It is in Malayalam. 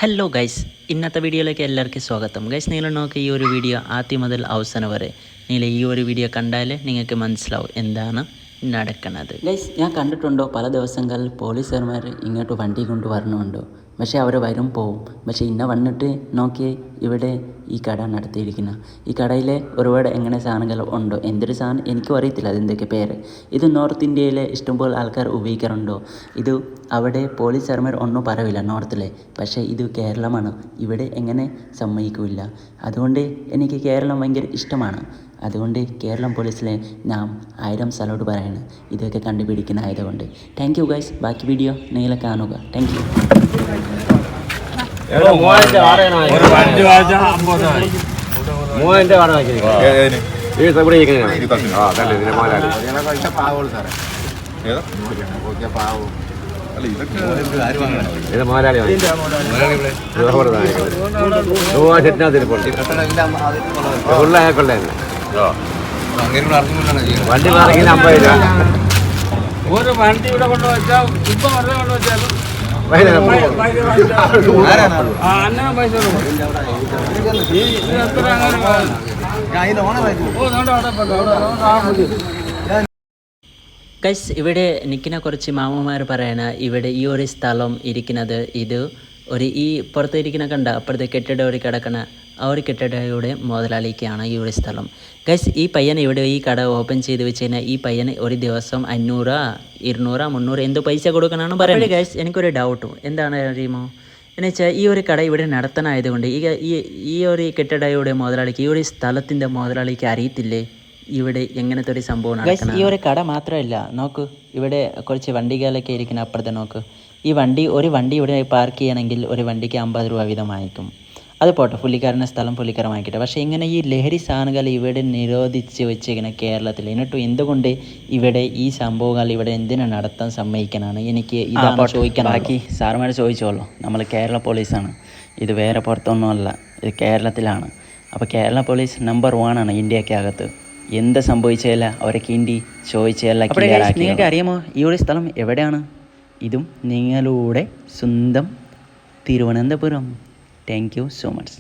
ഹലോ ഗൈസ്, ഇന്നത്തെ വീഡിയോയിലേക്ക് എല്ലാവർക്കും സ്വാഗതം. ഗൈസ്, നിങ്ങൾ നോക്കി ഈ ഒരു വീഡിയോ ആദ്യം മുതൽ അവസാനം വരെ നിങ്ങൾ ഈ ഒരു വീഡിയോ കണ്ടാൽ നിങ്ങൾക്ക് മനസ്സിലാവും എന്താണ് നടക്കുന്നത്. ഗൈസ്, ഞാൻ കണ്ടിട്ടുണ്ടോ പല ദിവസങ്ങളിൽ പോലീസുകാരന്മാർ ഇങ്ങോട്ട് വണ്ടി കൊണ്ട് വരണമുണ്ടോ, പക്ഷേ അവർ വരും പോവും. പക്ഷേ ഇന്ന വന്നിട്ട് നോക്കിയേ, ഇവിടെ ഈ കട നടത്തിയിരിക്കുന്ന ഈ കടയിൽ ഒരുപാട് എങ്ങനെ സാധനങ്ങൾ ഉണ്ടോ, എന്തൊരു സാധനം എനിക്കും അറിയത്തില്ല അതെന്തൊക്കെ പേര്. ഇത് നോർത്ത് ഇന്ത്യയിലെ ഇഷ്ടംപോലെ ആൾക്കാർ ഉപയോഗിക്കാറുണ്ടോ. ഇത് അവിടെ പോലീസുകാരന്മാർ ഒന്നും പറയില്ല നോർത്തിലെ, പക്ഷേ ഇത് കേരളമാണ്, ഇവിടെ എങ്ങനെ സമ്മതിക്കില്ല. അതുകൊണ്ട് എനിക്ക് കേരളം ഭയങ്കര ഇഷ്ടമാണ്. അതുകൊണ്ട് കേരളം പോലീസിലെ ഞാൻ 1000 സലോട്ട് പറയാണ് ഇതൊക്കെ കണ്ടുപിടിക്കുന്ന ആയതുകൊണ്ട്. Thank you guys. ബാക്കി വീഡിയോ നിങ്ങൾ കാണുക. Thank you. വണ്ടി മാറി 50 രൂപ ഒരു വണ്ടി ഇവിടെ കൊണ്ടുവച്ചാൽ ഇപ്പൊ വെറുതെ കൊണ്ടുവച്ചാലും അന്ന പൈസ ഗൈസ്, ഇവിടെ നിൽക്കുന്ന കുറച്ച് മാമന്മാർ പറയണ ഇവിടെ ഈ ഒരു സ്ഥലം ഇരിക്കുന്നത് ഇത് ഒരു ഈ പുറത്ത് ഇരിക്കുന്ന കണ്ട അപ്പുറത്തെ കെട്ടിടം ഒരു കിടക്കണ ആ ഒരു കെട്ടിടയുടെ മുതലാളിക്കാണ് ഈ ഒരു സ്ഥലം. ഗൈസ്, ഈ പയ്യൻ ഇവിടെ ഈ കട ഓപ്പൺ ചെയ്ത് വെച്ച് കഴിഞ്ഞാൽ ഈ പയ്യന് ഒരു ദിവസം 500, 200, 300 എന്തോ പൈസ കൊടുക്കണമെന്നാണ് പറയുന്നത്. ഗൈസ്, എനിക്കൊരു ഡൗട്ടും എന്താണ് അറിയുമോ എന്ന് വെച്ചാൽ ഈ ഒരു കട ഇവിടെ നടത്താനായതുകൊണ്ട് ഈ ഒരു കെട്ടിടയുടെ മുതലാളിക്ക് ഈ ഒരു സ്ഥലത്തിൻ്റെ മുതലാളിക്ക് അറിയത്തില്ലേ ഇവിടെ എങ്ങനത്തെ ഒരു സംഭവം നടക്കണം. ഈ ഒരു കട മാത്രമല്ല, നോക്ക് ഇവിടെ കുറച്ച് വണ്ടികളൊക്കെ ഇരിക്കുന്ന അപ്പുറത്തെ നോക്ക്. ഒരു വണ്ടി ഇവിടെ പാർക്ക് ചെയ്യണമെങ്കിൽ ഒരു വണ്ടിക്ക് 50 രൂപ വീതം വാങ്ങിക്കും. അത് പോട്ടെ, പുള്ളിക്കാരൻ്റെ സ്ഥലം പുള്ളിക്കാരൻ വാങ്ങിക്കട്ടെ. പക്ഷേ ഇങ്ങനെ ഈ ലഹരി സാധനങ്ങൾ ഇവിടെ നിരോധിച്ച് വെച്ചിരിക്കുന്ന കേരളത്തിൽ, എന്നിട്ടും എന്തുകൊണ്ട് ഇവിടെ ഈ സംഭവങ്ങൾ ഇവിടെ എന്തിനു നടത്താൻ സമ്മതിക്കാനാണ് എനിക്ക് ഇതാണ് ചോദിക്കാൻ. ബാക്കി സാറുമാർ ചോദിച്ചോളൂ. നമ്മൾ കേരള പോലീസാണ്, ഇത് വേറെ പുറത്തൊന്നുമല്ല, ഇത് കേരളത്തിലാണ്. അപ്പോൾ കേരള പോലീസ് നമ്പർ 1 ആണ് ഇന്ത്യക്കകത്ത്. എന്ത് സംഭവിച്ചല്ല അവരൊക്കെ ഇന്ത്യ ചോദിച്ചല്ല. നിങ്ങൾക്ക് അറിയാമോ ഈ ഒരു സ്ഥലം എവിടെയാണ്? ഇതും നിങ്ങളുടെ സ്വന്തം Thiruvananthapuram. Thank you so much.